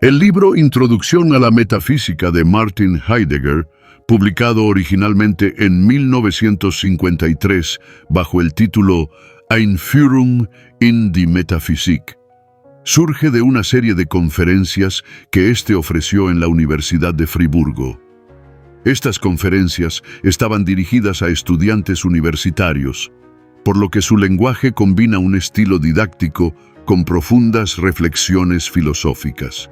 El libro Introducción a la Metafísica de Martin Heidegger, publicado originalmente en 1953 bajo el título Einführung in die Metaphysik, surge de una serie de conferencias que éste ofreció en la Universidad de Friburgo. Estas conferencias estaban dirigidas a estudiantes universitarios, por lo que su lenguaje combina un estilo didáctico con profundas reflexiones filosóficas.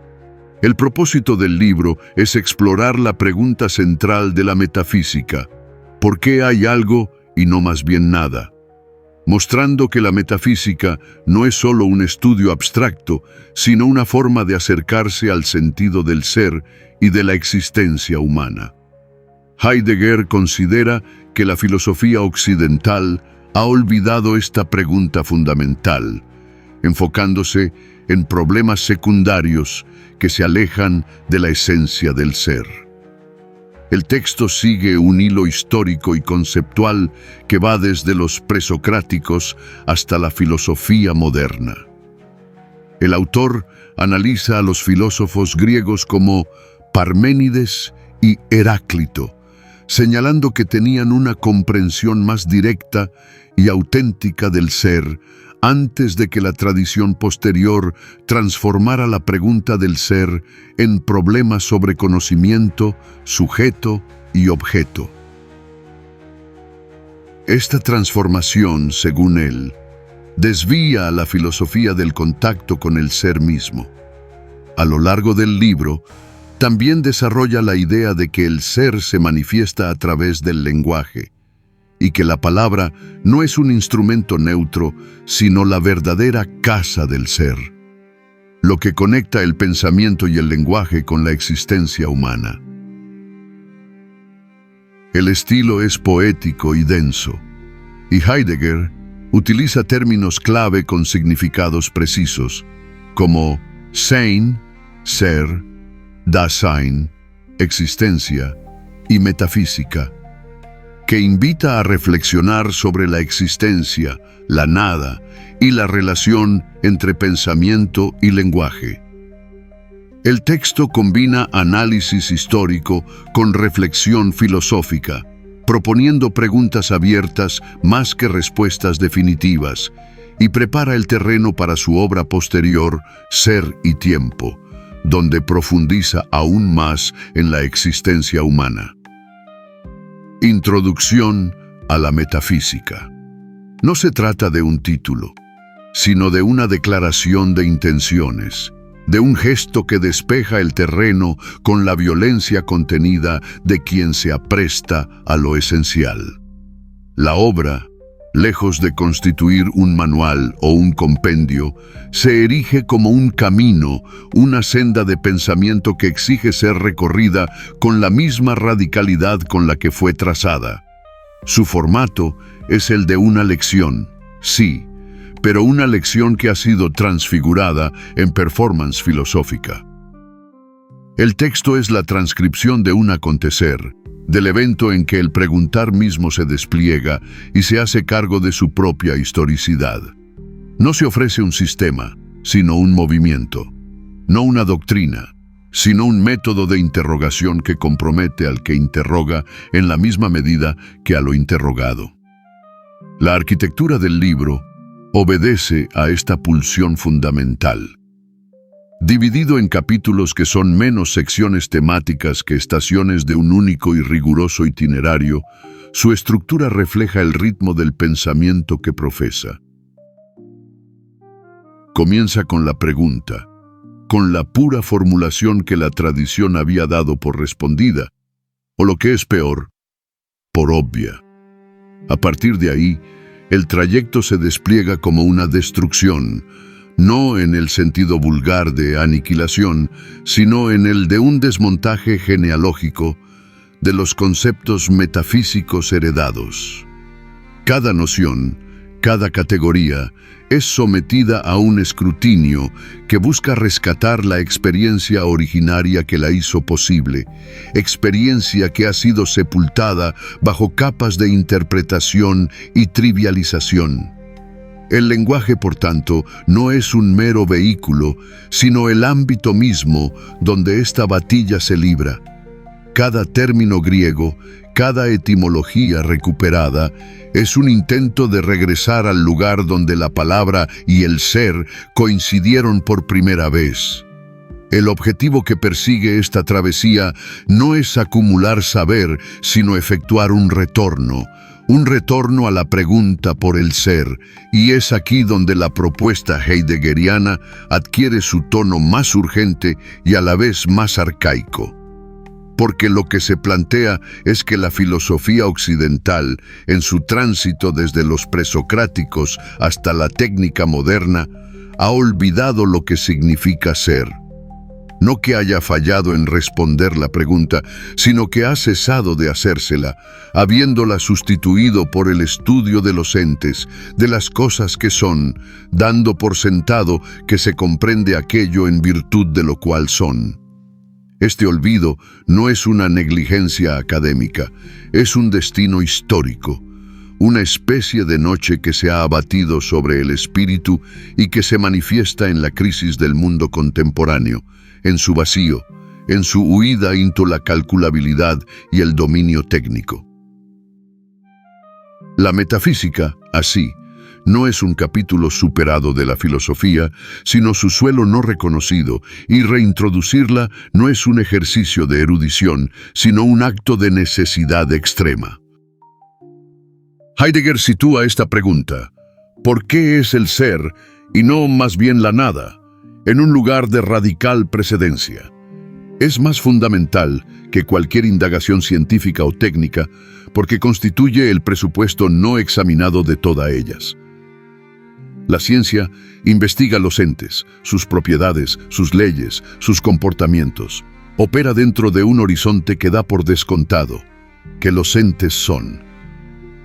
El propósito del libro es explorar la pregunta central de la metafísica: ¿por qué hay algo y no más bien nada? Mostrando que la metafísica no es solo un estudio abstracto, sino una forma de acercarse al sentido del ser y de la existencia humana. Heidegger considera que la filosofía occidental ha olvidado esta pregunta fundamental, enfocándose en problemas secundarios que se alejan de la esencia del ser. El texto sigue un hilo histórico y conceptual que va desde los presocráticos hasta la filosofía moderna. El autor analiza a los filósofos griegos como Parménides y Heráclito, señalando que tenían una comprensión más directa y auténtica del ser antes de que la tradición posterior transformara la pregunta del ser en problemas sobre conocimiento, sujeto y objeto. Esta transformación, según él, desvía a la filosofía del contacto con el ser mismo. A lo largo del libro, también desarrolla la idea de que el ser se manifiesta a través del lenguaje, y que la palabra no es un instrumento neutro, sino la verdadera casa del ser, lo que conecta el pensamiento y el lenguaje con la existencia humana. El estilo es poético y denso, y Heidegger utiliza términos clave con significados precisos, como Sein, ser, Dasein, existencia, y metafísica, que invita a reflexionar sobre la existencia, la nada y la relación entre pensamiento y lenguaje. El texto combina análisis histórico con reflexión filosófica, proponiendo preguntas abiertas más que respuestas definitivas, y prepara el terreno para su obra posterior, Ser y Tiempo, donde profundiza aún más en la existencia humana. Introducción a la metafísica. No se trata de un título, sino de una declaración de intenciones, de un gesto que despeja el terreno con la violencia contenida de quien se apresta a lo esencial. La obra, lejos de constituir un manual o un compendio, se erige como un camino, una senda de pensamiento que exige ser recorrida con la misma radicalidad con la que fue trazada. Su formato es el de una lección, sí, pero una lección que ha sido transfigurada en performance filosófica. El texto es la transcripción de un acontecer, del evento en que el preguntar mismo se despliega y se hace cargo de su propia historicidad. No se ofrece un sistema, sino un movimiento, no una doctrina, sino un método de interrogación que compromete al que interroga en la misma medida que a lo interrogado. La arquitectura del libro obedece a esta pulsión fundamental. Dividido en capítulos que son menos secciones temáticas que estaciones de un único y riguroso itinerario, su estructura refleja el ritmo del pensamiento que profesa. Comienza con la pregunta, con la pura formulación que la tradición había dado por respondida, o lo que es peor, por obvia. A partir de ahí, el trayecto se despliega como una destrucción, no en el sentido vulgar de aniquilación, sino en el de un desmontaje genealógico de los conceptos metafísicos heredados. Cada noción, cada categoría, es sometida a un escrutinio que busca rescatar la experiencia originaria que la hizo posible, experiencia que ha sido sepultada bajo capas de interpretación y trivialización. El lenguaje, por tanto, no es un mero vehículo, sino el ámbito mismo donde esta batalla se libra. Cada término griego, cada etimología recuperada, es un intento de regresar al lugar donde la palabra y el ser coincidieron por primera vez. El objetivo que persigue esta travesía no es acumular saber, sino efectuar un retorno a la pregunta por el ser, y es aquí donde la propuesta heideggeriana adquiere su tono más urgente y a la vez más arcaico. Porque lo que se plantea es que la filosofía occidental, en su tránsito desde los presocráticos hasta la técnica moderna, ha olvidado lo que significa ser. No que haya fallado en responder la pregunta, sino que ha cesado de hacérsela, habiéndola sustituido por el estudio de los entes, de las cosas que son, dando por sentado que se comprende aquello en virtud de lo cual son. Este olvido no es una negligencia académica, es un destino histórico, una especie de noche que se ha abatido sobre el espíritu y que se manifiesta en la crisis del mundo contemporáneo, en su vacío, en su huida into la calculabilidad y el dominio técnico. La metafísica, así, no es un capítulo superado de la filosofía, sino su suelo no reconocido, y reintroducirla no es un ejercicio de erudición, sino un acto de necesidad extrema. Heidegger sitúa esta pregunta, ¿por qué es el ser y no más bien la nada?, en un lugar de radical precedencia. Es más fundamental que cualquier indagación científica o técnica porque constituye el presupuesto no examinado de todas ellas. La ciencia investiga los entes, sus propiedades, sus leyes, sus comportamientos. Opera dentro de un horizonte que da por descontado, que los entes son.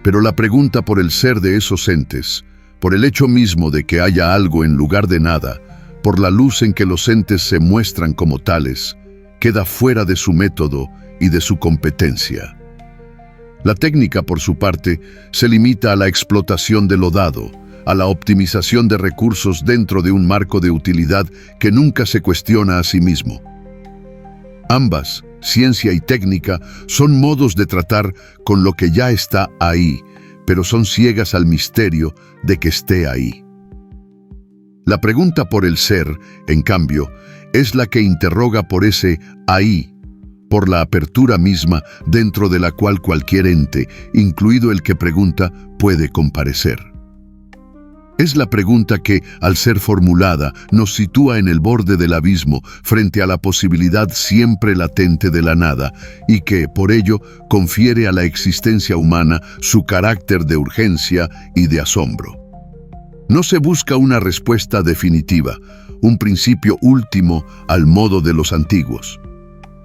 Pero la pregunta por el ser de esos entes, por el hecho mismo de que haya algo en lugar de nada, por la luz en que los entes se muestran como tales, queda fuera de su método y de su competencia. La técnica, por su parte, se limita a la explotación de lo dado, a la optimización de recursos dentro de un marco de utilidad que nunca se cuestiona a sí mismo. Ambas, ciencia y técnica, son modos de tratar con lo que ya está ahí, pero son ciegas al misterio de que esté ahí. La pregunta por el ser, en cambio, es la que interroga por ese ahí, por la apertura misma dentro de la cual cualquier ente, incluido el que pregunta, puede comparecer. Es la pregunta que, al ser formulada, nos sitúa en el borde del abismo frente a la posibilidad siempre latente de la nada y que, por ello, confiere a la existencia humana su carácter de urgencia y de asombro. No se busca una respuesta definitiva, un principio último al modo de los antiguos.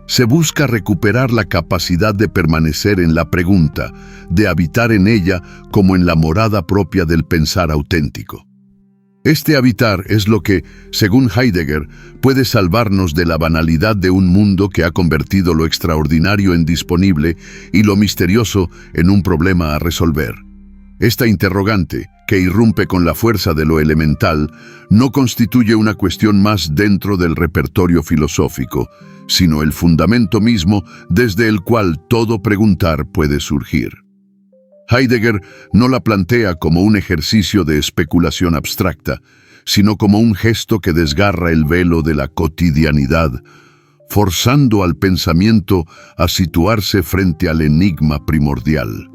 Se busca recuperar la capacidad de permanecer en la pregunta, de habitar en ella como en la morada propia del pensar auténtico. Este habitar es lo que, según Heidegger, puede salvarnos de la banalidad de un mundo que ha convertido lo extraordinario en disponible y lo misterioso en un problema a resolver. Esta interrogante, que irrumpe con la fuerza de lo elemental, no constituye una cuestión más dentro del repertorio filosófico, sino el fundamento mismo desde el cual todo preguntar puede surgir. Heidegger no la plantea como un ejercicio de especulación abstracta, sino como un gesto que desgarra el velo de la cotidianidad, forzando al pensamiento a situarse frente al enigma primordial.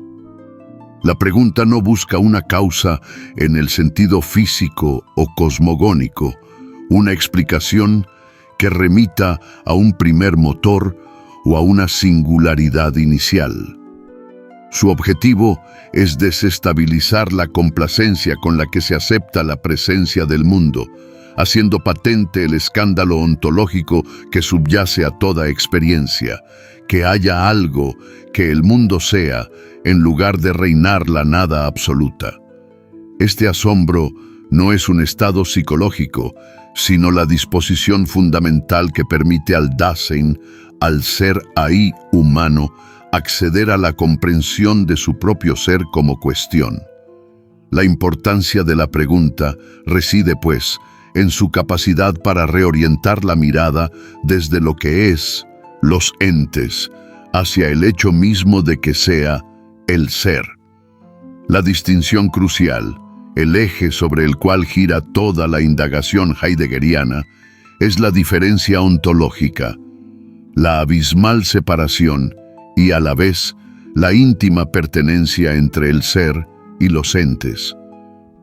La pregunta no busca una causa en el sentido físico o cosmogónico, una explicación que remita a un primer motor o a una singularidad inicial. Su objetivo es desestabilizar la complacencia con la que se acepta la presencia del mundo, haciendo patente el escándalo ontológico que subyace a toda experiencia, que haya algo que el mundo sea en lugar de reinar la nada absoluta. Este asombro no es un estado psicológico, sino la disposición fundamental que permite al Dasein, al ser ahí humano, acceder a la comprensión de su propio ser como cuestión. La importancia de la pregunta reside, pues, en su capacidad para reorientar la mirada desde lo que es, los entes, hacia el hecho mismo de que sea el ser. La distinción crucial, el eje sobre el cual gira toda la indagación heideggeriana, es la diferencia ontológica, la abismal separación y a la vez la íntima pertenencia entre el ser y los entes.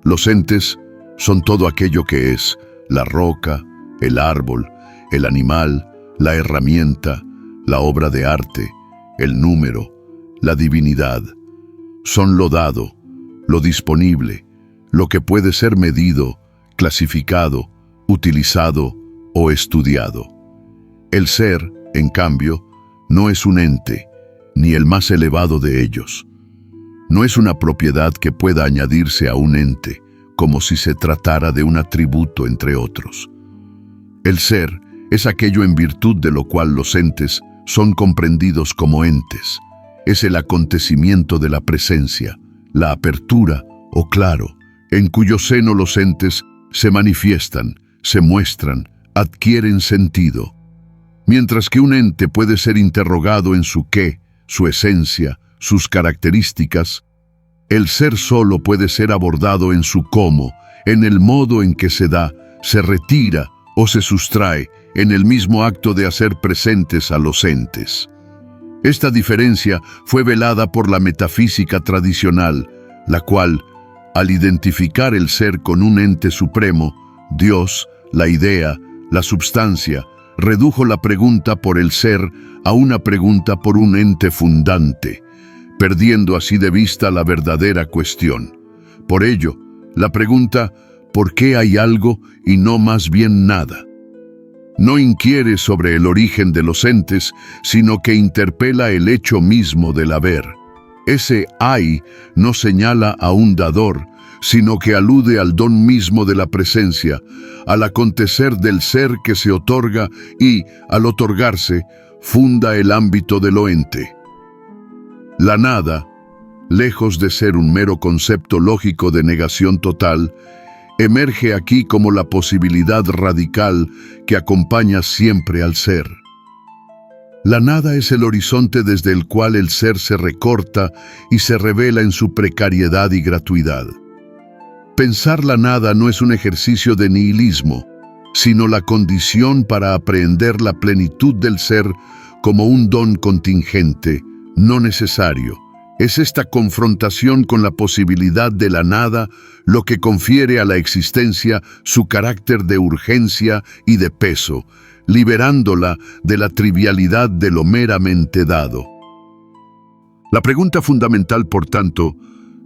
Los entes son todo aquello que es la roca, el árbol, el animal, la herramienta, la obra de arte, el número, la divinidad. Son lo dado, lo disponible, lo que puede ser medido, clasificado, utilizado o estudiado. El ser, en cambio, no es un ente, ni el más elevado de ellos. No es una propiedad que pueda añadirse a un ente, como si se tratara de un atributo entre otros. El ser es aquello en virtud de lo cual los entes son comprendidos como entes. Es el acontecimiento de la presencia, la apertura o claro, en cuyo seno los entes se manifiestan, se muestran, adquieren sentido. Mientras que un ente puede ser interrogado en su qué, su esencia, sus características, el ser solo puede ser abordado en su cómo, en el modo en que se da, se retira o se sustrae en el mismo acto de hacer presentes a los entes. Esta diferencia fue velada por la metafísica tradicional, la cual, al identificar el ser con un ente supremo, Dios, la idea, la substancia, redujo la pregunta por el ser a una pregunta por un ente fundante, perdiendo así de vista la verdadera cuestión. Por ello, la pregunta ¿por qué hay algo y no más bien nada? No inquiere sobre el origen de los entes, sino que interpela el hecho mismo del haber. Ese hay no señala a un dador, sino que alude al don mismo de la presencia, al acontecer del ser que se otorga y, al otorgarse, funda el ámbito de lo ente. La nada, lejos de ser un mero concepto lógico de negación total, emerge aquí como la posibilidad radical que acompaña siempre al ser. La nada es el horizonte desde el cual el ser se recorta y se revela en su precariedad y gratuidad. Pensar la nada no es un ejercicio de nihilismo, sino la condición para aprehender la plenitud del ser como un don contingente, no necesario. Es esta confrontación con la posibilidad de la nada lo que confiere a la existencia su carácter de urgencia y de peso, liberándola de la trivialidad de lo meramente dado. La pregunta fundamental, por tanto,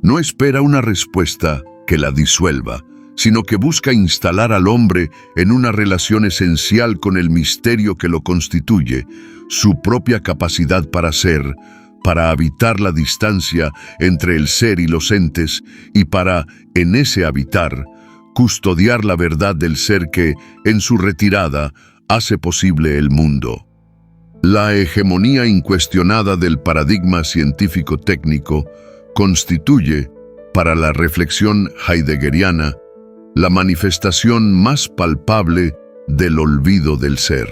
no espera una respuesta que la disuelva, sino que busca instalar al hombre en una relación esencial con el misterio que lo constituye, su propia capacidad para ser, para habitar la distancia entre el ser y los entes y para, en ese habitar, custodiar la verdad del ser que, en su retirada, hace posible el mundo. La hegemonía incuestionada del paradigma científico-técnico constituye, para la reflexión heideggeriana, la manifestación más palpable del olvido del ser.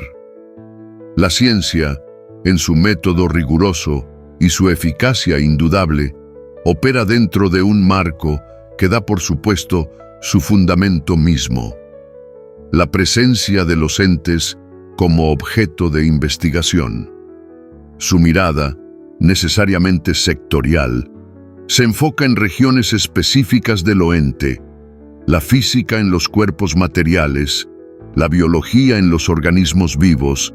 La ciencia, en su método riguroso y su eficacia indudable, opera dentro de un marco que da por supuesto su fundamento mismo: la presencia de los entes como objeto de investigación. Su mirada, necesariamente sectorial, se enfoca en regiones específicas de lo ente, la física en los cuerpos materiales, la biología en los organismos vivos,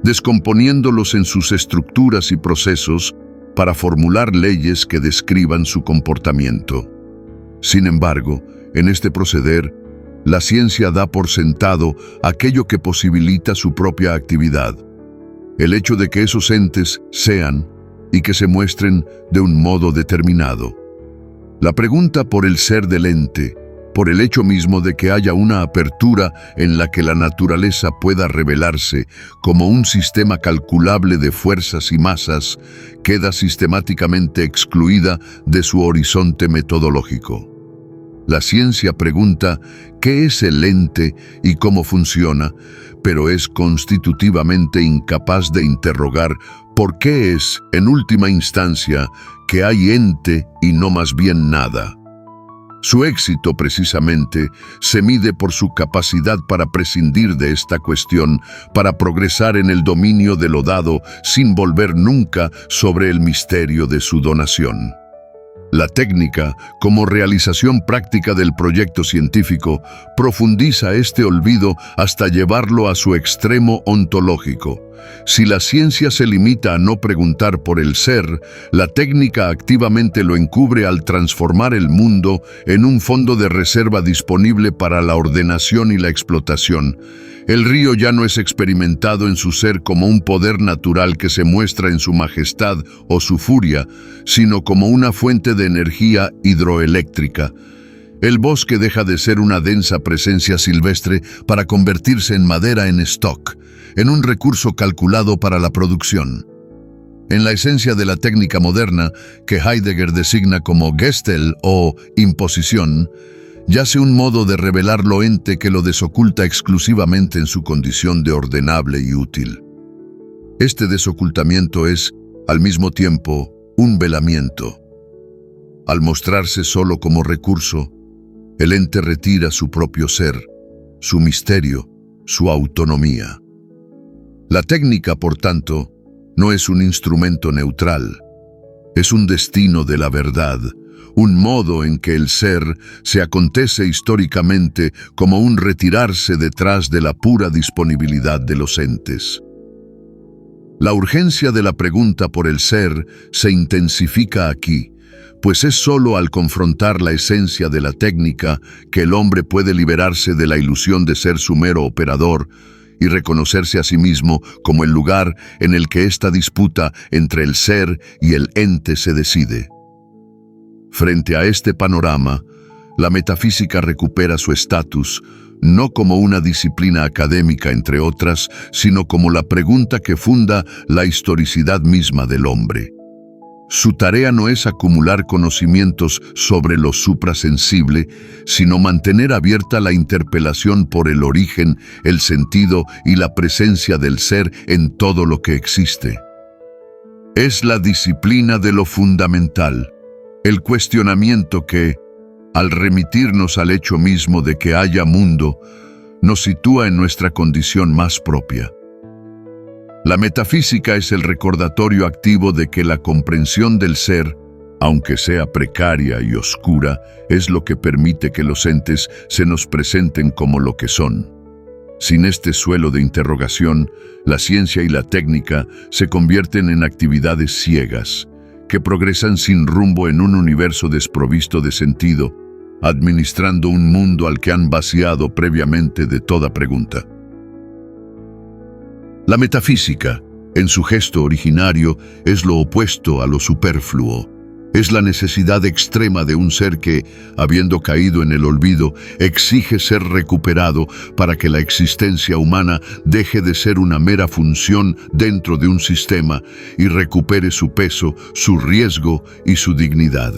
descomponiéndolos en sus estructuras y procesos para formular leyes que describan su comportamiento. Sin embargo, en este proceder, la ciencia da por sentado aquello que posibilita su propia actividad, el hecho de que esos entes sean y que se muestren de un modo determinado. La pregunta por el ser del ente, por el hecho mismo de que haya una apertura en la que la naturaleza pueda revelarse como un sistema calculable de fuerzas y masas, queda sistemáticamente excluida de su horizonte metodológico. La ciencia pregunta qué es el ente y cómo funciona, pero es constitutivamente incapaz de interrogar por qué es, en última instancia, que hay ente y no más bien nada. Su éxito, precisamente, se mide por su capacidad para prescindir de esta cuestión, para progresar en el dominio de lo dado sin volver nunca sobre el misterio de su donación. La técnica, como realización práctica del proyecto científico, profundiza este olvido hasta llevarlo a su extremo ontológico. Si la ciencia se limita a no preguntar por el ser, la técnica activamente lo encubre al transformar el mundo en un fondo de reserva disponible para la ordenación y la explotación. El río ya no es experimentado en su ser como un poder natural que se muestra en su majestad o su furia, sino como una fuente de energía hidroeléctrica. El bosque deja de ser una densa presencia silvestre para convertirse en madera en stock, en un recurso calculado para la producción. En la esencia de la técnica moderna, que Heidegger designa como Gestel o imposición, yace un modo de revelar lo ente que lo desoculta exclusivamente en su condición de ordenable y útil. Este desocultamiento es, al mismo tiempo, un velamiento. Al mostrarse solo como recurso, el ente retira su propio ser, su misterio, su autonomía. La técnica, por tanto, no es un instrumento neutral, es un destino de la verdad, un modo en que el ser se acontece históricamente como un retirarse detrás de la pura disponibilidad de los entes. La urgencia de la pregunta por el ser se intensifica aquí, pues es solo al confrontar la esencia de la técnica que el hombre puede liberarse de la ilusión de ser su mero operador y reconocerse a sí mismo como el lugar en el que esta disputa entre el ser y el ente se decide. Frente a este panorama, la metafísica recupera su estatus, no como una disciplina académica entre otras, sino como la pregunta que funda la historicidad misma del hombre. Su tarea no es acumular conocimientos sobre lo suprasensible, sino mantener abierta la interpelación por el origen, el sentido y la presencia del ser en todo lo que existe. Es la disciplina de lo fundamental, el cuestionamiento que, al remitirnos al hecho mismo de que haya mundo, nos sitúa en nuestra condición más propia. La metafísica es el recordatorio activo de que la comprensión del ser, aunque sea precaria y oscura, es lo que permite que los entes se nos presenten como lo que son. Sin este suelo de interrogación, la ciencia y la técnica se convierten en actividades ciegas, que progresan sin rumbo en un universo desprovisto de sentido, administrando un mundo al que han vaciado previamente de toda pregunta. La metafísica, en su gesto originario, es lo opuesto a lo superfluo. Es la necesidad extrema de un ser que, habiendo caído en el olvido, exige ser recuperado para que la existencia humana deje de ser una mera función dentro de un sistema y recupere su peso, su riesgo y su dignidad.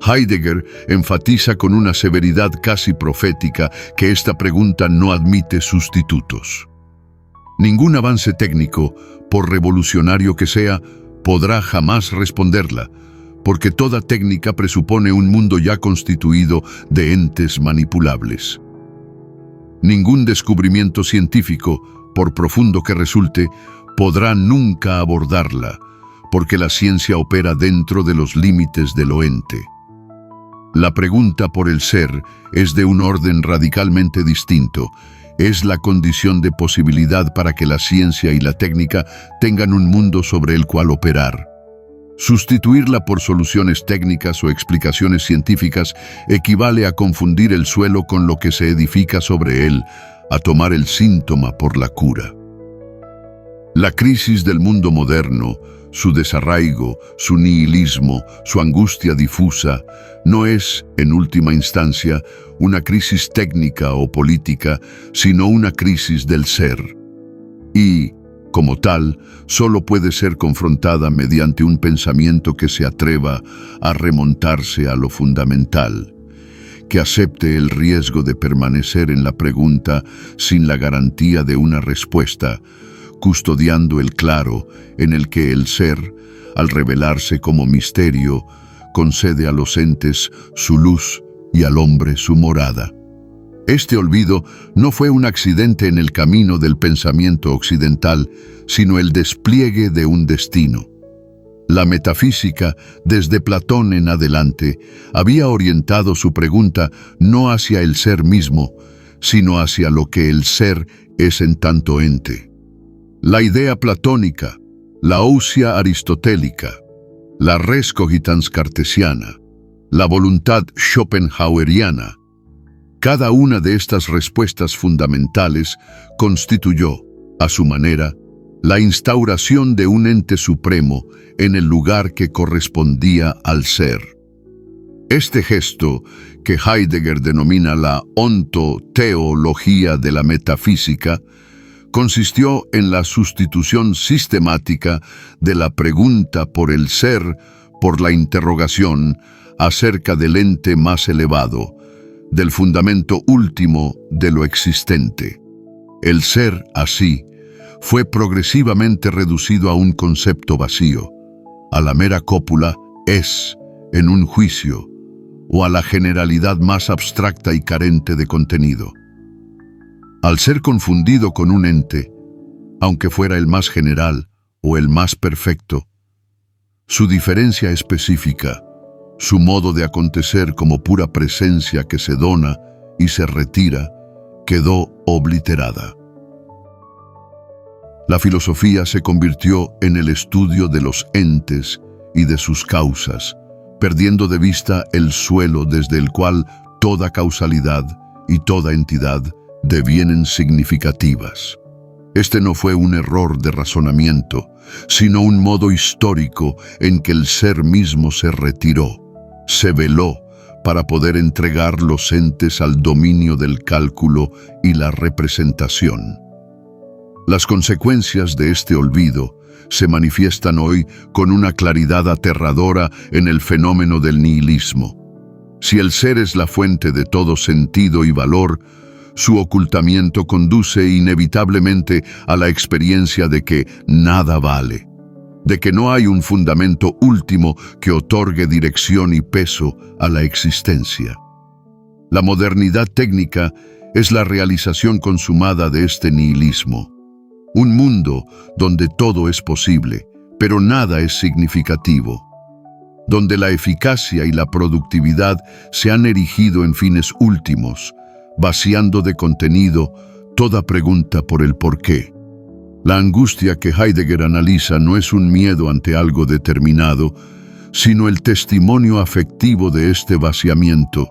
Heidegger enfatiza con una severidad casi profética que esta pregunta no admite sustitutos. Ningún avance técnico, por revolucionario que sea, podrá jamás responderla, porque toda técnica presupone un mundo ya constituido de entes manipulables. Ningún descubrimiento científico, por profundo que resulte, podrá nunca abordarla, porque la ciencia opera dentro de los límites de lo ente. La pregunta por el ser es de un orden radicalmente distinto. Es la condición de posibilidad para que la ciencia y la técnica tengan un mundo sobre el cual operar. Sustituirla por soluciones técnicas o explicaciones científicas equivale a confundir el suelo con lo que se edifica sobre él, a tomar el síntoma por la cura. La crisis del mundo moderno, su desarraigo, su nihilismo, su angustia difusa, no es, en última instancia, una crisis técnica o política, sino una crisis del ser. Y, como tal, solo puede ser confrontada mediante un pensamiento que se atreva a remontarse a lo fundamental, que acepte el riesgo de permanecer en la pregunta sin la garantía de una respuesta, custodiando el claro en el que el ser, al revelarse como misterio, concede a los entes su luz y al hombre su morada. Este olvido no fue un accidente en el camino del pensamiento occidental, sino el despliegue de un destino. La metafísica, desde Platón en adelante, había orientado su pregunta no hacia el ser mismo, sino hacia lo que el ser es en tanto ente. La idea platónica, la ousia aristotélica, la res cogitans cartesiana, la voluntad schopenhaueriana, cada una de estas respuestas fundamentales constituyó, a su manera, la instauración de un ente supremo en el lugar que correspondía al ser. Este gesto, que Heidegger denomina la ontoteología de la metafísica, consistió en la sustitución sistemática de la pregunta por el ser por la interrogación acerca del ente más elevado, del fundamento último de lo existente. El ser, así, fue progresivamente reducido a un concepto vacío, a la mera cópula es en un juicio, o a la generalidad más abstracta y carente de contenido. Al ser confundido con un ente, aunque fuera el más general o el más perfecto, su diferencia específica, su modo de acontecer como pura presencia que se dona y se retira, quedó obliterada. La filosofía se convirtió en el estudio de los entes y de sus causas, perdiendo de vista el suelo desde el cual toda causalidad y toda entidad devienen significativas. Este no fue un error de razonamiento, sino un modo histórico en que el ser mismo se retiró, se veló para poder entregar los entes al dominio del cálculo y la representación. Las consecuencias de este olvido se manifiestan hoy con una claridad aterradora en el fenómeno del nihilismo. Si el ser es la fuente de todo sentido y valor, su ocultamiento conduce inevitablemente a la experiencia de que nada vale, de que no hay un fundamento último que otorgue dirección y peso a la existencia. La modernidad técnica es la realización consumada de este nihilismo. Un mundo donde todo es posible, pero nada es significativo, donde la eficacia y la productividad se han erigido en fines últimos, vaciando de contenido toda pregunta por el porqué. La angustia que Heidegger analiza no es un miedo ante algo determinado, sino el testimonio afectivo de este vaciamiento,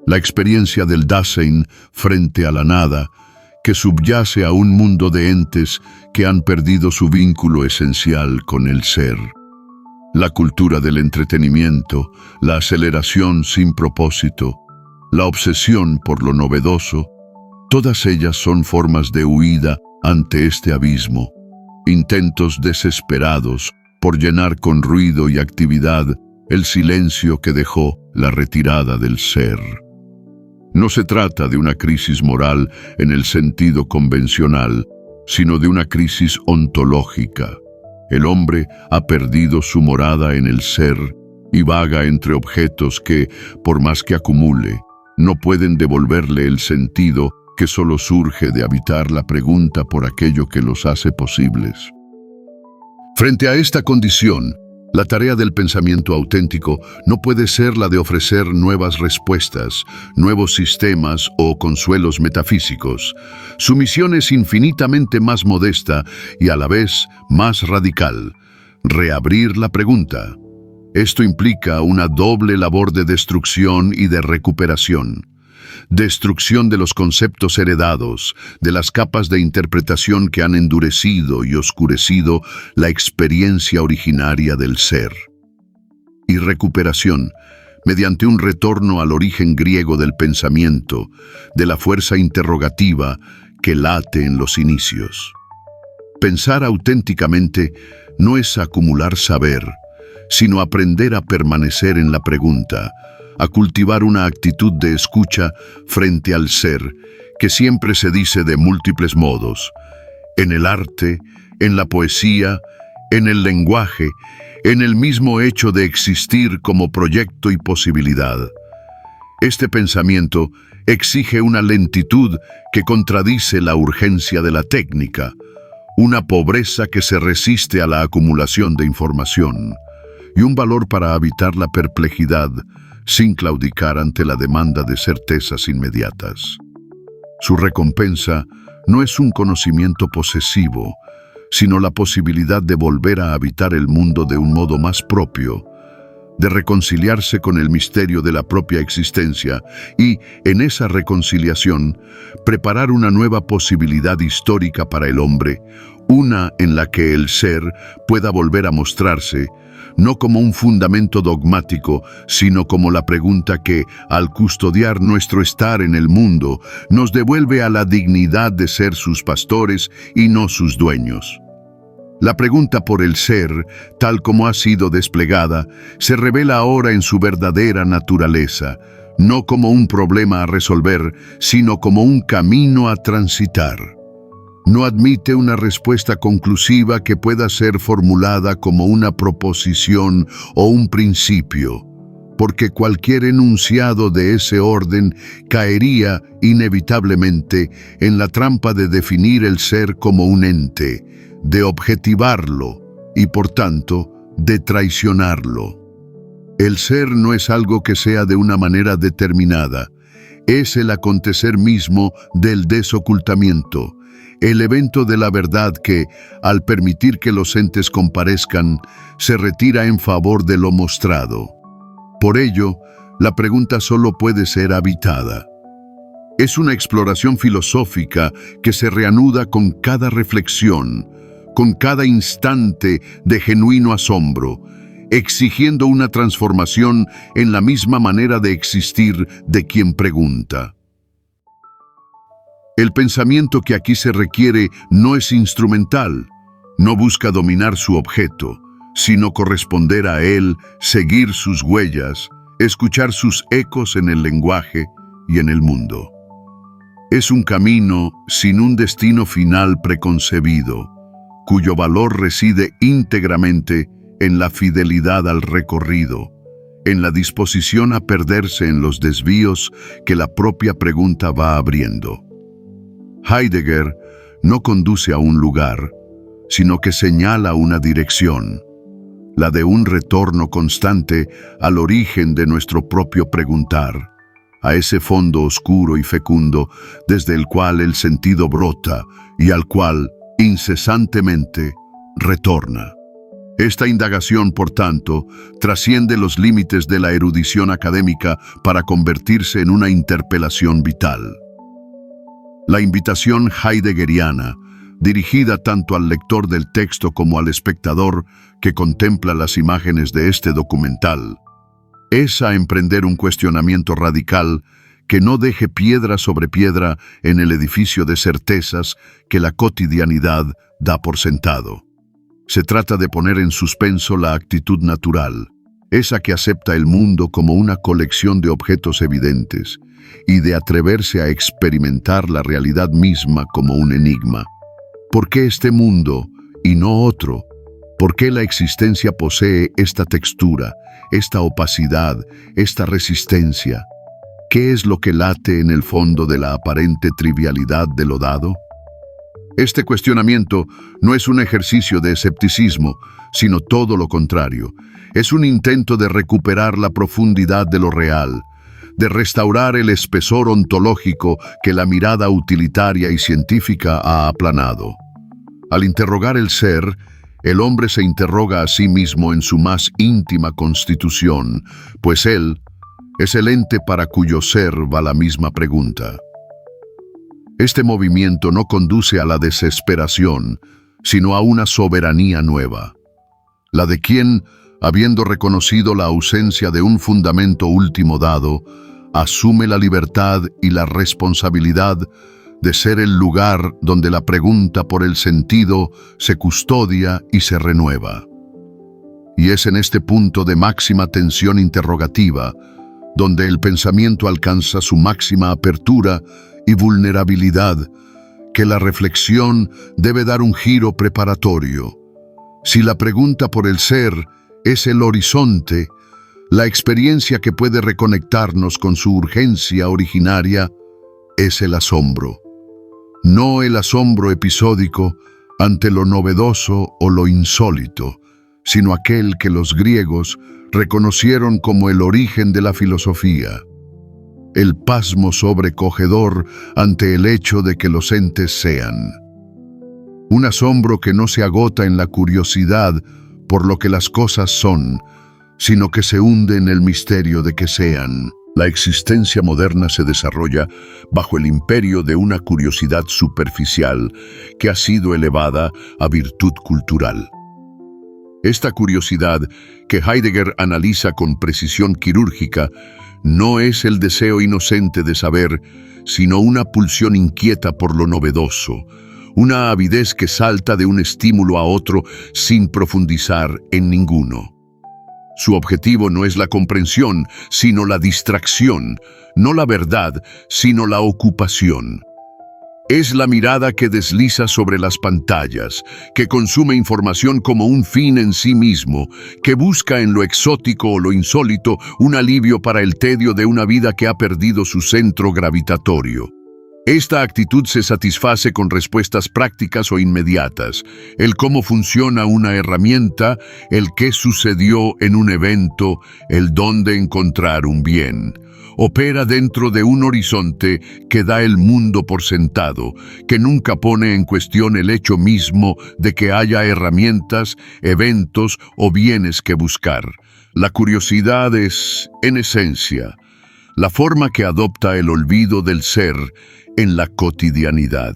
la experiencia del Dasein frente a la nada, que subyace a un mundo de entes que han perdido su vínculo esencial con el ser. La cultura del entretenimiento, la aceleración sin propósito, la obsesión por lo novedoso, todas ellas son formas de huida ante este abismo, intentos desesperados por llenar con ruido y actividad el silencio que dejó la retirada del ser. No se trata de una crisis moral en el sentido convencional, sino de una crisis ontológica. El hombre ha perdido su morada en el ser y vaga entre objetos que, por más que acumule, no pueden devolverle el sentido que solo surge de habitar la pregunta por aquello que los hace posibles. Frente a esta condición, la tarea del pensamiento auténtico no puede ser la de ofrecer nuevas respuestas, nuevos sistemas o consuelos metafísicos. Su misión es infinitamente más modesta y a la vez más radical: reabrir la pregunta. Esto implica una doble labor de destrucción y de recuperación. Destrucción de los conceptos heredados, de las capas de interpretación que han endurecido y oscurecido la experiencia originaria del ser. Y recuperación, mediante un retorno al origen griego del pensamiento, de la fuerza interrogativa que late en los inicios. Pensar auténticamente no es acumular saber, sino aprender a permanecer en la pregunta, a cultivar una actitud de escucha frente al ser, que siempre se dice de múltiples modos, en el arte, en la poesía, en el lenguaje, en el mismo hecho de existir como proyecto y posibilidad. Este pensamiento exige una lentitud que contradice la urgencia de la técnica, una pobreza que se resiste a la acumulación de información, y un valor para habitar la perplejidad sin claudicar ante la demanda de certezas inmediatas. Su recompensa no es un conocimiento posesivo, sino la posibilidad de volver a habitar el mundo de un modo más propio, de reconciliarse con el misterio de la propia existencia y, en esa reconciliación, preparar una nueva posibilidad histórica para el hombre, una en la que el ser pueda volver a mostrarse, no como un fundamento dogmático, sino como la pregunta que, al custodiar nuestro estar en el mundo, nos devuelve a la dignidad de ser sus pastores y no sus dueños. La pregunta por el ser, tal como ha sido desplegada, se revela ahora en su verdadera naturaleza, no como un problema a resolver, sino como un camino a transitar. No admite una respuesta conclusiva que pueda ser formulada como una proposición o un principio, porque cualquier enunciado de ese orden caería inevitablemente en la trampa de definir el ser como un ente, de objetivarlo y, por tanto, de traicionarlo. El ser no es algo que sea de una manera determinada, es el acontecer mismo del desocultamiento, el evento de la verdad que, al permitir que los entes comparezcan, se retira en favor de lo mostrado. Por ello, la pregunta solo puede ser habitada. Es una exploración filosófica que se reanuda con cada reflexión, con cada instante de genuino asombro, exigiendo una transformación en la misma manera de existir de quien pregunta. El pensamiento que aquí se requiere no es instrumental, no busca dominar su objeto, sino corresponder a él, seguir sus huellas, escuchar sus ecos en el lenguaje y en el mundo. Es un camino sin un destino final preconcebido, cuyo valor reside íntegramente en la fidelidad al recorrido, en la disposición a perderse en los desvíos que la propia pregunta va abriendo. Heidegger no conduce a un lugar, sino que señala una dirección, la de un retorno constante al origen de nuestro propio preguntar, a ese fondo oscuro y fecundo desde el cual el sentido brota y al cual, incesantemente, retorna. Esta indagación, por tanto, trasciende los límites de la erudición académica para convertirse en una interpelación vital. La invitación heideggeriana, dirigida tanto al lector del texto como al espectador que contempla las imágenes de este documental, es a emprender un cuestionamiento radical que no deje piedra sobre piedra en el edificio de certezas que la cotidianidad da por sentado. Se trata de poner en suspenso la actitud natural, esa que acepta el mundo como una colección de objetos evidentes, y de atreverse a experimentar la realidad misma como un enigma. ¿Por qué este mundo y no otro? ¿Por qué la existencia posee esta textura, esta opacidad, esta resistencia? ¿Qué es lo que late en el fondo de la aparente trivialidad de lo dado? Este cuestionamiento no es un ejercicio de escepticismo, sino todo lo contrario. Es un intento de recuperar la profundidad de lo real, de restaurar el espesor ontológico que la mirada utilitaria y científica ha aplanado. Al interrogar el ser, el hombre se interroga a sí mismo en su más íntima constitución, pues él es el ente para cuyo ser va la misma pregunta. Este movimiento no conduce a la desesperación, sino a una soberanía nueva, la de quien, habiendo reconocido la ausencia de un fundamento último dado, asume la libertad y la responsabilidad de ser el lugar donde la pregunta por el sentido se custodia y se renueva. Y es en este punto de máxima tensión interrogativa donde el pensamiento alcanza su máxima apertura y vulnerabilidad, que la reflexión debe dar un giro preparatorio. Si la pregunta por el ser es el horizonte, la experiencia que puede reconectarnos con su urgencia originaria es el asombro. No el asombro episódico ante lo novedoso o lo insólito, sino aquel que los griegos reconocieron como el origen de la filosofía. El pasmo sobrecogedor ante el hecho de que los entes sean. Un asombro que no se agota en la curiosidad por lo que las cosas son, sino que se hunde en el misterio de que sean. La existencia moderna se desarrolla bajo el imperio de una curiosidad superficial que ha sido elevada a virtud cultural. Esta curiosidad, que Heidegger analiza con precisión quirúrgica, no es el deseo inocente de saber, sino una pulsión inquieta por lo novedoso, una avidez que salta de un estímulo a otro sin profundizar en ninguno. Su objetivo no es la comprensión, sino la distracción, no la verdad, sino la ocupación. Es la mirada que desliza sobre las pantallas, que consume información como un fin en sí mismo, que busca en lo exótico o lo insólito un alivio para el tedio de una vida que ha perdido su centro gravitatorio. Esta actitud se satisface con respuestas prácticas o inmediatas, el cómo funciona una herramienta, el qué sucedió en un evento, el dónde encontrar un bien. Opera dentro de un horizonte que da el mundo por sentado, que nunca pone en cuestión el hecho mismo de que haya herramientas, eventos o bienes que buscar. La curiosidad es, en esencia, la forma que adopta el olvido del ser en la cotidianidad,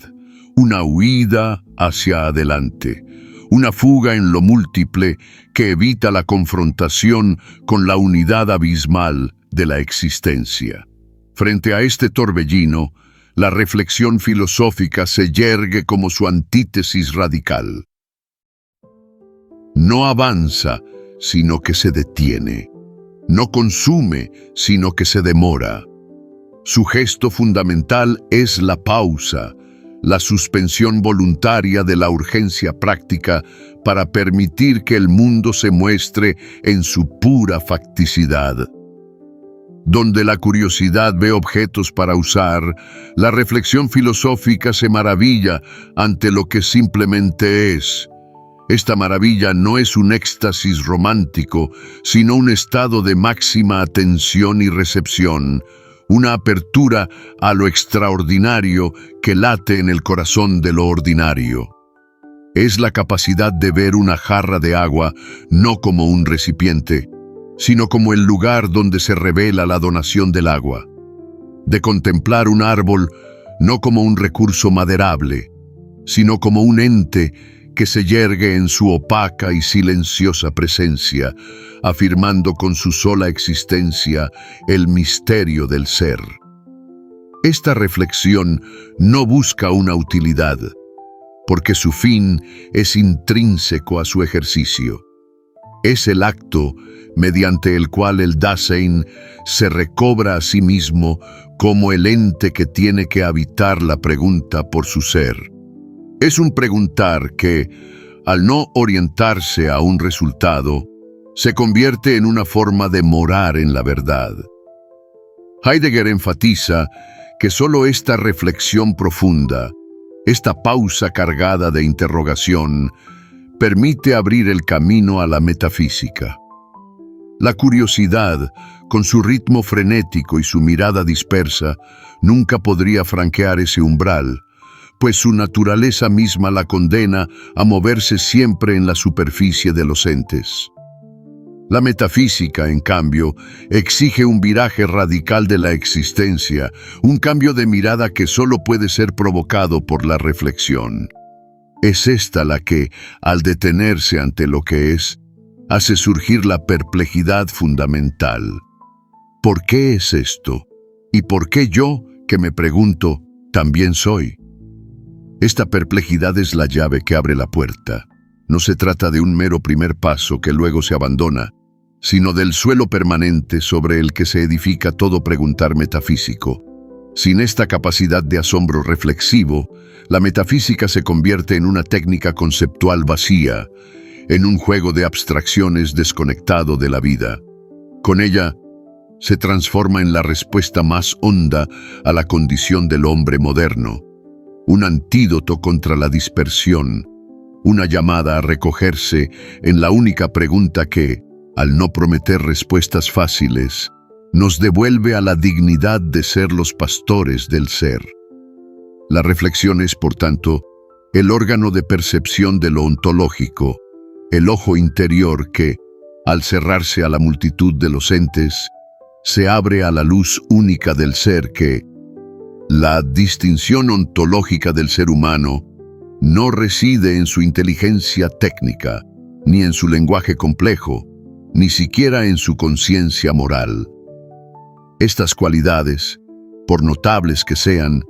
una huida hacia adelante, una fuga en lo múltiple que evita la confrontación con la unidad abismal de la existencia. Frente a este torbellino, la reflexión filosófica se yergue como su antítesis radical. No avanza, sino que se detiene. No consume, sino que se demora. Su gesto fundamental es la pausa, la suspensión voluntaria de la urgencia práctica para permitir que el mundo se muestre en su pura facticidad. Donde la curiosidad ve objetos para usar, la reflexión filosófica se maravilla ante lo que simplemente es. Esta maravilla no es un éxtasis romántico, sino un estado de máxima atención y recepción, una apertura a lo extraordinario que late en el corazón de lo ordinario. Es la capacidad de ver una jarra de agua no como un recipiente, sino como el lugar donde se revela la donación del agua. De contemplar un árbol no como un recurso maderable, sino como un ente que se yergue en su opaca y silenciosa presencia, afirmando con su sola existencia el misterio del ser. Esta reflexión no busca una utilidad, porque su fin es intrínseco a su ejercicio. Es el acto mediante el cual el Dasein se recobra a sí mismo como el ente que tiene que habitar la pregunta por su ser. Es un preguntar que, al no orientarse a un resultado, se convierte en una forma de morar en la verdad. Heidegger enfatiza que solo esta reflexión profunda, esta pausa cargada de interrogación, permite abrir el camino a la metafísica. La curiosidad, con su ritmo frenético y su mirada dispersa, nunca podría franquear ese umbral, pues su naturaleza misma la condena a moverse siempre en la superficie de los entes. La metafísica, en cambio, exige un viraje radical de la existencia, un cambio de mirada que solo puede ser provocado por la reflexión. Es esta la que, al detenerse ante lo que es, hace surgir la perplejidad fundamental. ¿Por qué es esto? ¿Y por qué yo, que me pregunto, también soy? Esta perplejidad es la llave que abre la puerta. No se trata de un mero primer paso que luego se abandona, sino del suelo permanente sobre el que se edifica todo preguntar metafísico. Sin esta capacidad de asombro reflexivo, la metafísica se convierte en una técnica conceptual vacía, en un juego de abstracciones desconectado de la vida. Con ella, se transforma en la respuesta más honda a la condición del hombre moderno, un antídoto contra la dispersión, una llamada a recogerse en la única pregunta que, al no prometer respuestas fáciles, nos devuelve a la dignidad de ser los pastores del ser. La reflexión es, por tanto, el órgano de percepción de lo ontológico, el ojo interior que, al cerrarse a la multitud de los entes, se abre a la luz única del ser que, la distinción ontológica del ser humano, no reside en su inteligencia técnica, ni en su lenguaje complejo, ni siquiera en su conciencia moral. Estas cualidades, por notables que sean,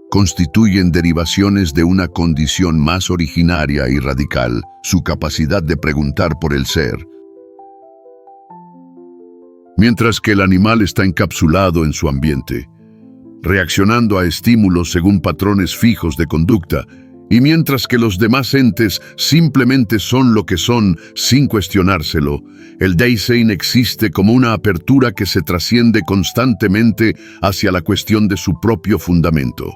constituyen derivaciones de una condición más originaria y radical, su capacidad de preguntar por el ser. Mientras que el animal está encapsulado en su ambiente, reaccionando a estímulos según patrones fijos de conducta, y mientras que los demás entes simplemente son lo que son sin cuestionárselo, el Dasein existe como una apertura que se trasciende constantemente hacia la cuestión de su propio fundamento.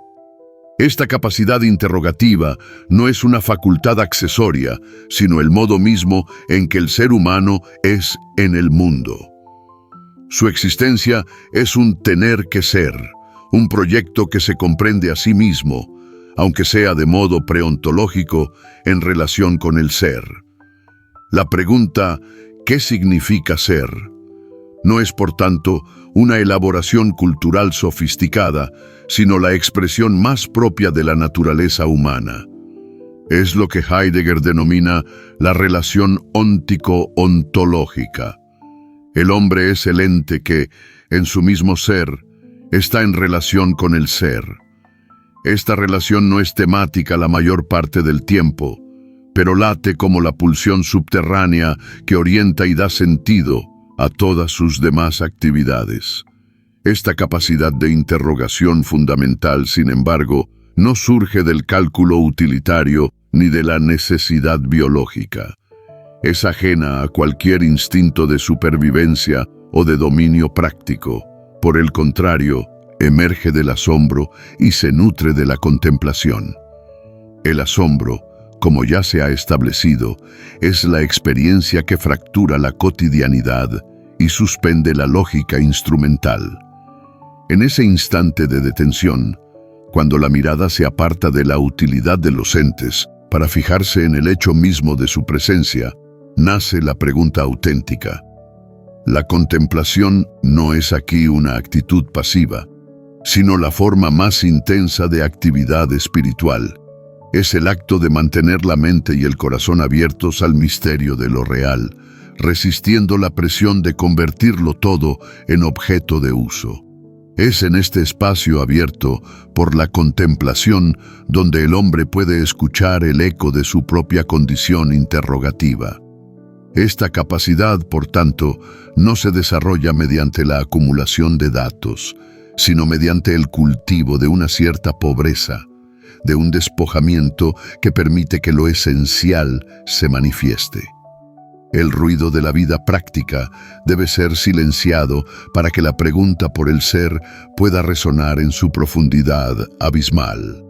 Esta capacidad interrogativa no es una facultad accesoria, sino el modo mismo en que el ser humano es en el mundo. Su existencia es un tener que ser, un proyecto que se comprende a sí mismo, aunque sea de modo preontológico en relación con el ser. La pregunta, ¿qué significa ser?, no es, por tanto, una elaboración cultural sofisticada, sino la expresión más propia de la naturaleza humana. Es lo que Heidegger denomina la relación óntico-ontológica. El hombre es el ente que, en su mismo ser, está en relación con el ser. Esta relación no es temática la mayor parte del tiempo, pero late como la pulsión subterránea que orienta y da sentido a todas sus demás actividades. Esta capacidad de interrogación fundamental, sin embargo, no surge del cálculo utilitario ni de la necesidad biológica. Es ajena a cualquier instinto de supervivencia o de dominio práctico. Por el contrario, emerge del asombro y se nutre de la contemplación. El asombro, como ya se ha establecido, es la experiencia que fractura la cotidianidad y suspende la lógica instrumental. En ese instante de detención, cuando la mirada se aparta de la utilidad de los entes para fijarse en el hecho mismo de su presencia, nace la pregunta auténtica. La contemplación no es aquí una actitud pasiva, sino la forma más intensa de actividad espiritual. Es el acto de mantener la mente y el corazón abiertos al misterio de lo real, resistiendo la presión de convertirlo todo en objeto de uso. Es en este espacio abierto por la contemplación donde el hombre puede escuchar el eco de su propia condición interrogativa. Esta capacidad, por tanto, no se desarrolla mediante la acumulación de datos, sino mediante el cultivo de una cierta pobreza, de un despojamiento que permite que lo esencial se manifieste. El ruido de la vida práctica debe ser silenciado para que la pregunta por el ser pueda resonar en su profundidad abismal.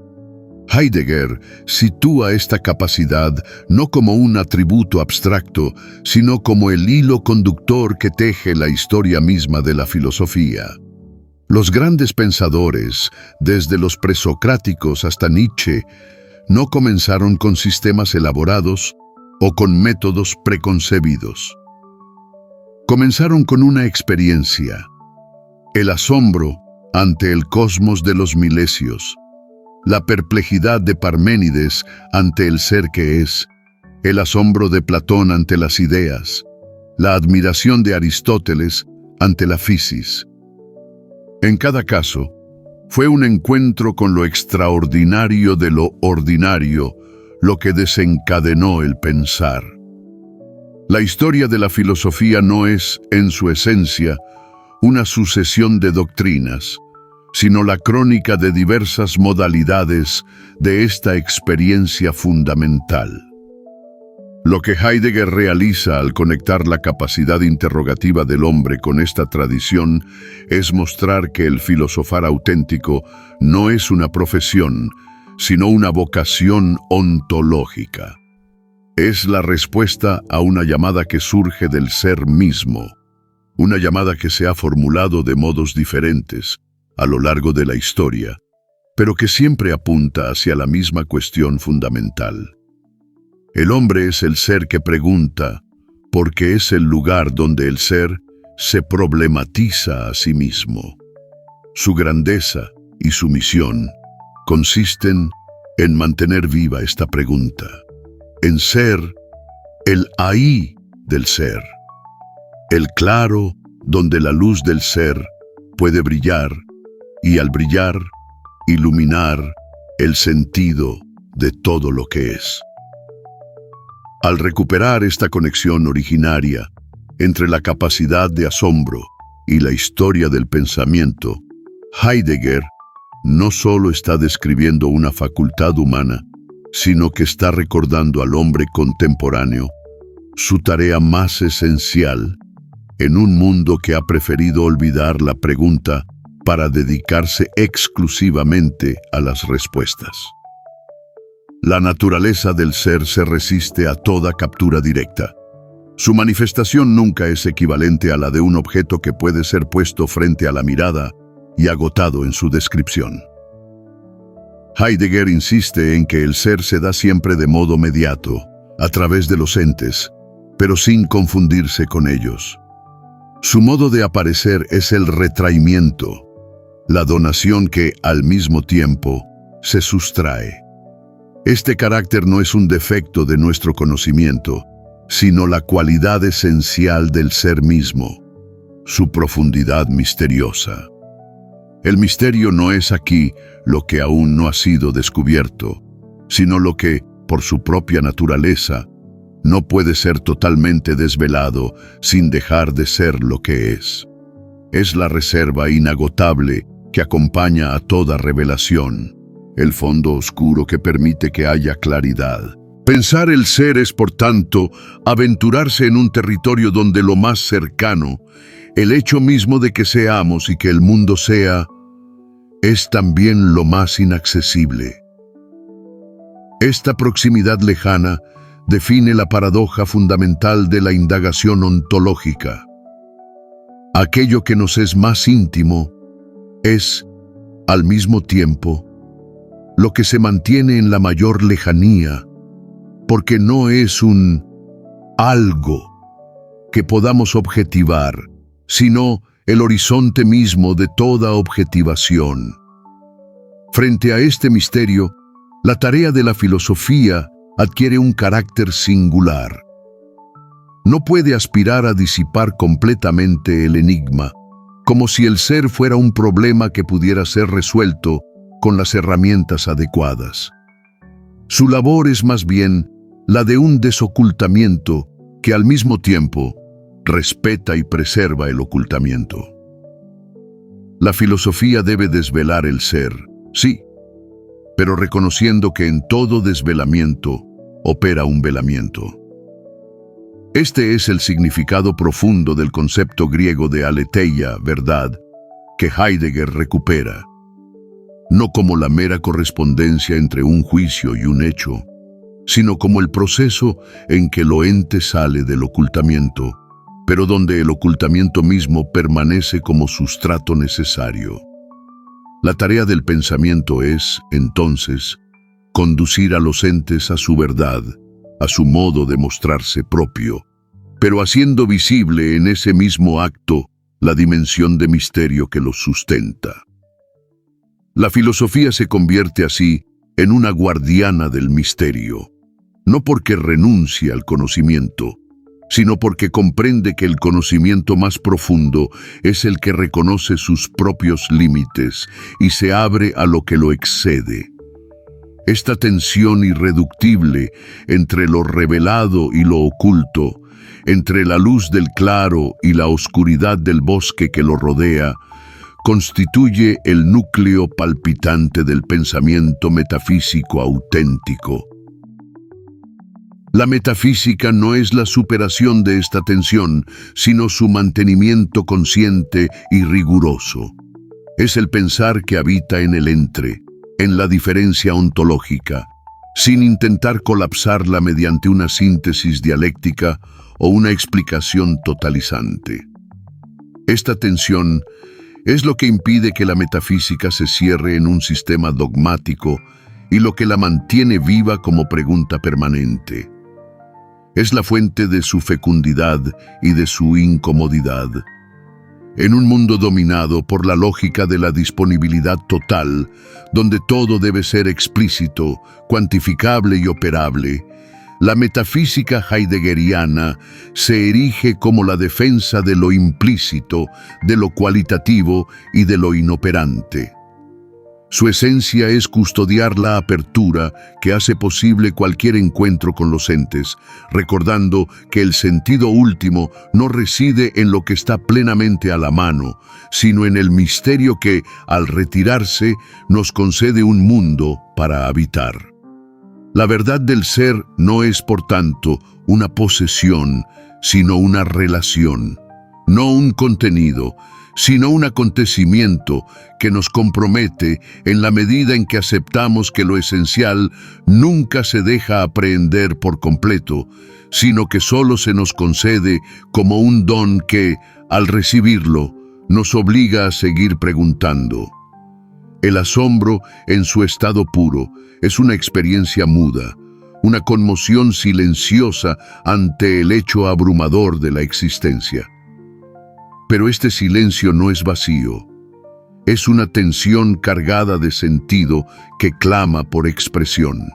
Heidegger sitúa esta capacidad no como un atributo abstracto, sino como el hilo conductor que teje la historia misma de la filosofía. Los grandes pensadores, desde los presocráticos hasta Nietzsche, no comenzaron con sistemas elaborados o con métodos preconcebidos. Comenzaron con una experiencia, el asombro ante el cosmos de los milesios, la perplejidad de Parménides ante el ser que es, el asombro de Platón ante las ideas, la admiración de Aristóteles ante la fisis. En cada caso, fue un encuentro con lo extraordinario de lo ordinario lo que desencadenó el pensar. La historia de la filosofía no es, en su esencia, una sucesión de doctrinas, sino la crónica de diversas modalidades de esta experiencia fundamental. Lo que Heidegger realiza al conectar la capacidad interrogativa del hombre con esta tradición es mostrar que el filosofar auténtico no es una profesión, sino una vocación ontológica. Es la respuesta a una llamada que surge del ser mismo, una llamada que se ha formulado de modos diferentes a lo largo de la historia, pero que siempre apunta hacia la misma cuestión fundamental. El hombre es el ser que pregunta, porque es el lugar donde el ser se problematiza a sí mismo. Su grandeza y su misión consisten en mantener viva esta pregunta, en ser el ahí del ser, el claro donde la luz del ser puede brillar y al brillar, iluminar el sentido de todo lo que es. Al recuperar esta conexión originaria entre la capacidad de asombro y la historia del pensamiento, Heidegger no solo está describiendo una facultad humana, sino que está recordando al hombre contemporáneo su tarea más esencial en un mundo que ha preferido olvidar la pregunta para dedicarse exclusivamente a las respuestas. La naturaleza del ser se resiste a toda captura directa. Su manifestación nunca es equivalente a la de un objeto que puede ser puesto frente a la mirada y agotado en su descripción. Heidegger insiste en que el ser se da siempre de modo mediato, a través de los entes, pero sin confundirse con ellos. Su modo de aparecer es el retraimiento, la donación que, al mismo tiempo, se sustrae. Este carácter no es un defecto de nuestro conocimiento, sino la cualidad esencial del ser mismo, su profundidad misteriosa. El misterio no es aquí lo que aún no ha sido descubierto, sino lo que, por su propia naturaleza, no puede ser totalmente desvelado sin dejar de ser lo que es. Es la reserva inagotable que acompaña a toda revelación, el fondo oscuro que permite que haya claridad. Pensar el ser es, por tanto, aventurarse en un territorio donde lo más cercano, el hecho mismo de que seamos y que el mundo sea, es también lo más inaccesible. Esta proximidad lejana define la paradoja fundamental de la indagación ontológica. Aquello que nos es más íntimo es, al mismo tiempo, lo que se mantiene en la mayor lejanía, porque no es un algo que podamos objetivar, sino el horizonte mismo de toda objetivación. Frente a este misterio, la tarea de la filosofía adquiere un carácter singular. No puede aspirar a disipar completamente el enigma, como si el ser fuera un problema que pudiera ser resuelto con las herramientas adecuadas. Su labor es más bien la de un desocultamiento que al mismo tiempo respeta y preserva el ocultamiento. La filosofía debe desvelar el ser, sí, pero reconociendo que en todo desvelamiento opera un velamiento. Este es el significado profundo del concepto griego de aletheia, verdad, que Heidegger recupera, no como la mera correspondencia entre un juicio y un hecho, sino como el proceso en que lo ente sale del ocultamiento, pero donde el ocultamiento mismo permanece como sustrato necesario. La tarea del pensamiento es, entonces, conducir a los entes a su verdad, a su modo de mostrarse propio, pero haciendo visible en ese mismo acto la dimensión de misterio que los sustenta. La filosofía se convierte así en una guardiana del misterio, no porque renuncie al conocimiento, sino porque comprende que el conocimiento más profundo es el que reconoce sus propios límites y se abre a lo que lo excede. Esta tensión irreductible entre lo revelado y lo oculto entre la luz del claro y la oscuridad del bosque que lo rodea, constituye el núcleo palpitante del pensamiento metafísico auténtico. La metafísica no es la superación de esta tensión, sino su mantenimiento consciente y riguroso. Es el pensar que habita en el entre, en la diferencia ontológica, sin intentar colapsarla mediante una síntesis dialéctica o una explicación totalizante. Esta tensión es lo que impide que la metafísica se cierre en un sistema dogmático y lo que la mantiene viva como pregunta permanente. Es la fuente de su fecundidad y de su incomodidad. En un mundo dominado por la lógica de la disponibilidad total, donde todo debe ser explícito, cuantificable y operable, la metafísica heideggeriana se erige como la defensa de lo implícito, de lo cualitativo y de lo inoperante. Su esencia es custodiar la apertura que hace posible cualquier encuentro con los entes, recordando que el sentido último no reside en lo que está plenamente a la mano, sino en el misterio que, al retirarse, nos concede un mundo para habitar. La verdad del ser no es, por tanto, una posesión, sino una relación, no un contenido, sino un acontecimiento que nos compromete en la medida en que aceptamos que lo esencial nunca se deja aprehender por completo, sino que solo se nos concede como un don que, al recibirlo, nos obliga a seguir preguntando. El asombro, en su estado puro, es una experiencia muda, una conmoción silenciosa ante el hecho abrumador de la existencia. Pero este silencio no es vacío, es una tensión cargada de sentido que clama por expresión.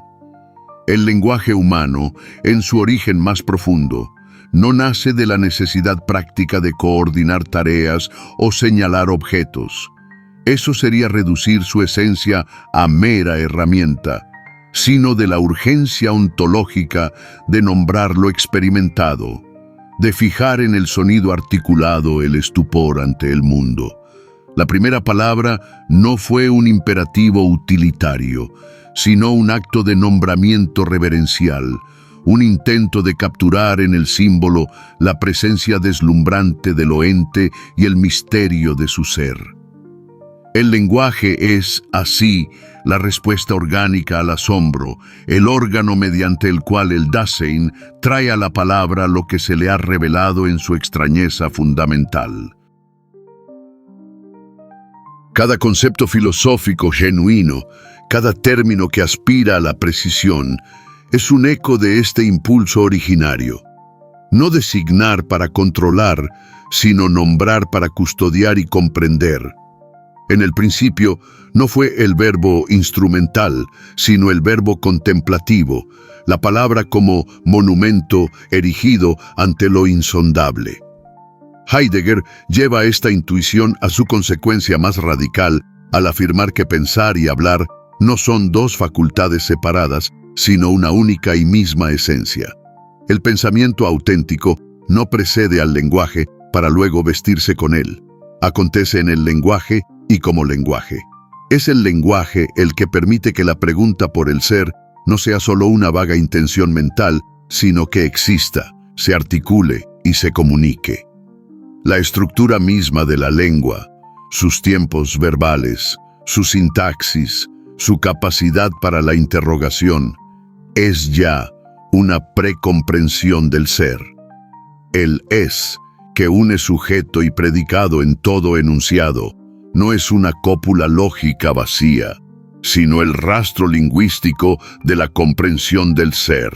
El lenguaje humano, en su origen más profundo, no nace de la necesidad práctica de coordinar tareas o señalar objetos. Eso sería reducir su esencia a mera herramienta, sino de la urgencia ontológica de nombrar lo experimentado, de fijar en el sonido articulado el estupor ante el mundo. La primera palabra no fue un imperativo utilitario, sino un acto de nombramiento reverencial, un intento de capturar en el símbolo la presencia deslumbrante de lo ente y el misterio de su ser. El lenguaje es, así, la respuesta orgánica al asombro, el órgano mediante el cual el Dasein trae a la palabra lo que se le ha revelado en su extrañeza fundamental. Cada concepto filosófico genuino, cada término que aspira a la precisión, es un eco de este impulso originario. No designar para controlar, sino nombrar para custodiar y comprender. En el principio no fue el verbo instrumental, sino el verbo contemplativo, la palabra como monumento erigido ante lo insondable. Heidegger lleva esta intuición a su consecuencia más radical al afirmar que pensar y hablar no son dos facultades separadas, sino una única y misma esencia. El pensamiento auténtico no precede al lenguaje para luego vestirse con él. Acontece en el lenguaje y como lenguaje. Es el lenguaje el que permite que la pregunta por el ser no sea solo una vaga intención mental, sino que exista, se articule y se comunique. La estructura misma de la lengua, sus tiempos verbales, su sintaxis, su capacidad para la interrogación, es ya una precomprensión del ser. El es, que une sujeto y predicado en todo enunciado, no es una cópula lógica vacía, sino el rastro lingüístico de la comprensión del ser.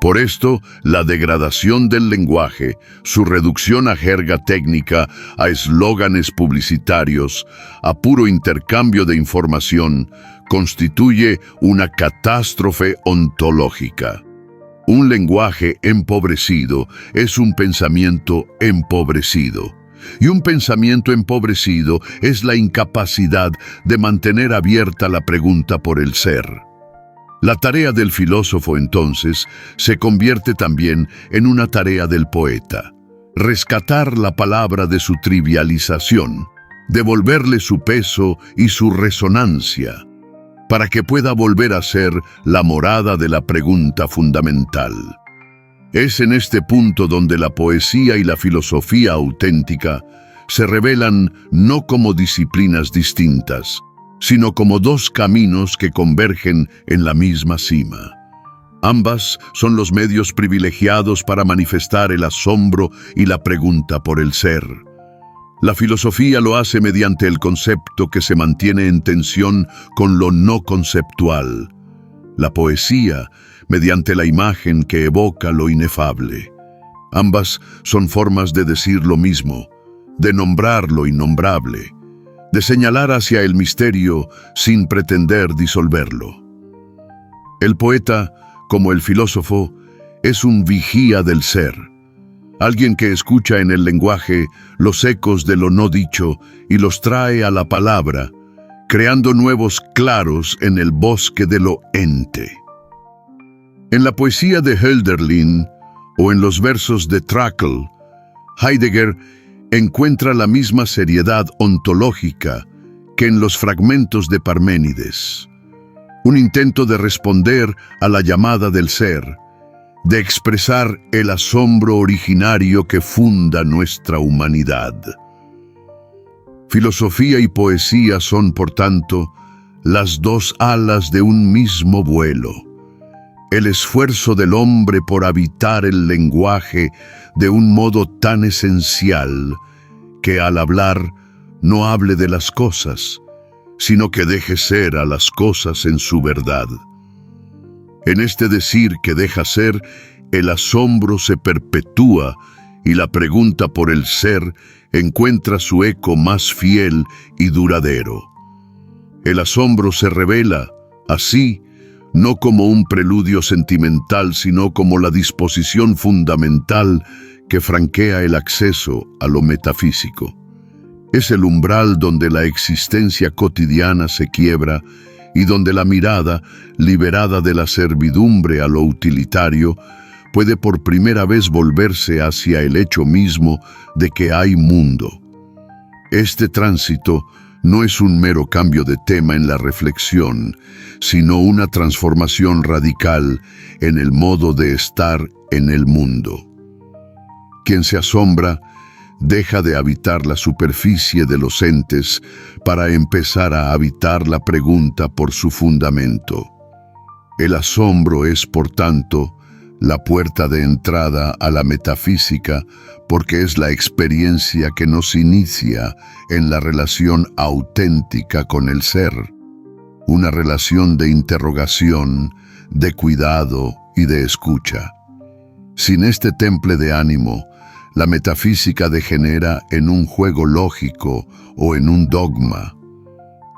Por esto, la degradación del lenguaje, su reducción a jerga técnica, a eslóganes publicitarios, a puro intercambio de información, constituye una catástrofe ontológica. Un lenguaje empobrecido es un pensamiento empobrecido. Y un pensamiento empobrecido es la incapacidad de mantener abierta la pregunta por el ser. La tarea del filósofo, entonces, se convierte también en una tarea del poeta. Rescatar la palabra de su trivialización, devolverle su peso y su resonancia, para que pueda volver a ser la morada de la pregunta fundamental. Es en este punto donde la poesía y la filosofía auténtica se revelan no como disciplinas distintas, sino como dos caminos que convergen en la misma cima. Ambas son los medios privilegiados para manifestar el asombro y la pregunta por el ser. La filosofía lo hace mediante el concepto que se mantiene en tensión con lo no conceptual. La poesía, mediante la imagen que evoca lo inefable. Ambas son formas de decir lo mismo, de nombrar lo innombrable, de señalar hacia el misterio sin pretender disolverlo. El poeta, como el filósofo, es un vigía del ser, alguien que escucha en el lenguaje los ecos de lo no dicho y los trae a la palabra, creando nuevos claros en el bosque de lo ente. En la poesía de Hölderlin o en los versos de Trakl, Heidegger encuentra la misma seriedad ontológica que en los fragmentos de Parménides. Un intento de responder a la llamada del ser, de expresar el asombro originario que funda nuestra humanidad. Filosofía y poesía son, por tanto, las dos alas de un mismo vuelo. El esfuerzo del hombre por habitar el lenguaje de un modo tan esencial que al hablar no hable de las cosas, sino que deje ser a las cosas en su verdad. En este decir que deja ser, el asombro se perpetúa y la pregunta por el ser encuentra su eco más fiel y duradero. El asombro se revela, así, no como un preludio sentimental, sino como la disposición fundamental que franquea el acceso a lo metafísico. Es el umbral donde la existencia cotidiana se quiebra y donde la mirada, liberada de la servidumbre a lo utilitario, puede por primera vez volverse hacia el hecho mismo de que hay mundo. Este tránsito no es un mero cambio de tema en la reflexión, sino una transformación radical en el modo de estar en el mundo. Quien se asombra deja de habitar la superficie de los entes para empezar a habitar la pregunta por su fundamento. El asombro es, por tanto, la puerta de entrada a la metafísica, porque es la experiencia que nos inicia en la relación auténtica con el ser, una relación de interrogación, de cuidado y de escucha. Sin este temple de ánimo, la metafísica degenera en un juego lógico o en un dogma.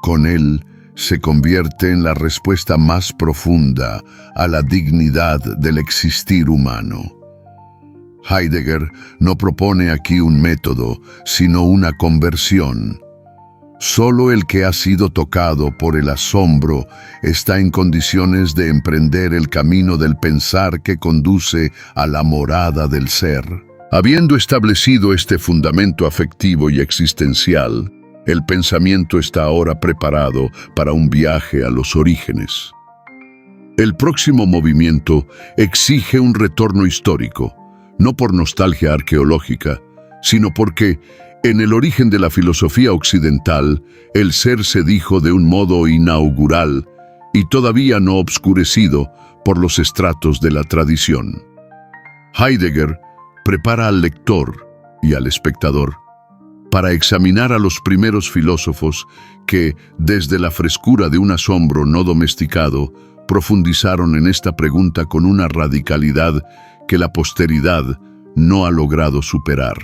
Con él se convierte en la respuesta más profunda a la dignidad del existir humano. Heidegger no propone aquí un método, sino una conversión. Solo el que ha sido tocado por el asombro está en condiciones de emprender el camino del pensar que conduce a la morada del ser. Habiendo establecido este fundamento afectivo y existencial, el pensamiento está ahora preparado para un viaje a los orígenes. El próximo movimiento exige un retorno histórico, no por nostalgia arqueológica, sino porque, en el origen de la filosofía occidental, el ser se dijo de un modo inaugural y todavía no obscurecido por los estratos de la tradición. Heidegger prepara al lector y al espectador para examinar a los primeros filósofos que, desde la frescura de un asombro no domesticado, profundizaron en esta pregunta con una radicalidad que la posteridad no ha logrado superar.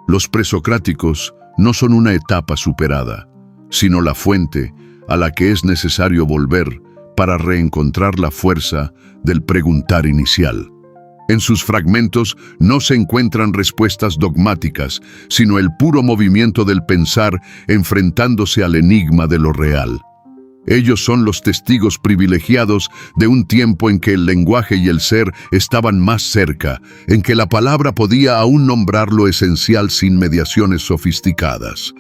Los presocráticos no son una etapa superada, sino la fuente a la que es necesario volver para reencontrar la fuerza del preguntar inicial. En sus fragmentos no se encuentran respuestas dogmáticas, sino el puro movimiento del pensar enfrentándose al enigma de lo real. Ellos son los testigos privilegiados de un tiempo en que el lenguaje y el ser estaban más cerca, en que la palabra podía aún nombrar lo esencial sin mediaciones sofisticadas.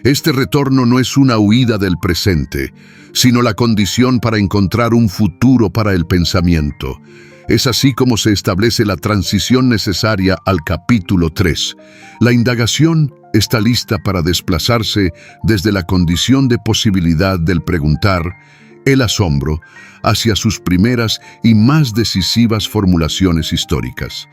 Este retorno no es una huida del presente, sino la condición para encontrar un futuro para el pensamiento. Es así como se establece la transición necesaria al capítulo 3. La indagación está lista para desplazarse desde la condición de posibilidad del preguntar, el asombro, hacia sus primeras y más decisivas formulaciones históricas.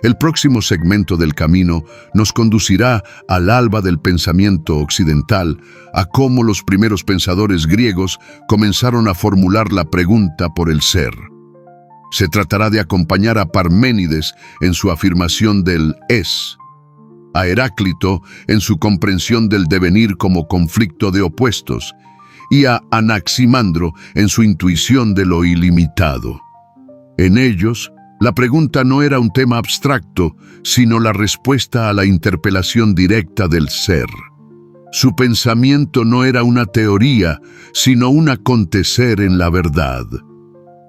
El próximo segmento del camino nos conducirá al alba del pensamiento occidental, a cómo los primeros pensadores griegos comenzaron a formular la pregunta por el ser. Se tratará de acompañar a Parménides en su afirmación del es, a Heráclito en su comprensión del devenir como conflicto de opuestos, y a Anaximandro en su intuición de lo ilimitado. En ellos, la pregunta no era un tema abstracto, sino la respuesta a la interpelación directa del ser. Su pensamiento no era una teoría, sino un acontecer en la verdad.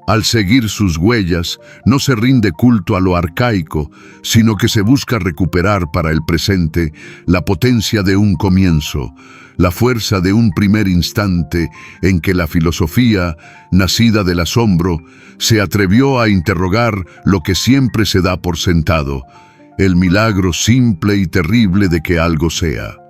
Al seguir sus huellas, no se rinde culto a lo arcaico, sino que se busca recuperar para el presente la potencia de un comienzo, la fuerza de un primer instante en que la filosofía, nacida del asombro, se atrevió a interrogar lo que siempre se da por sentado, el milagro simple y terrible de que algo sea.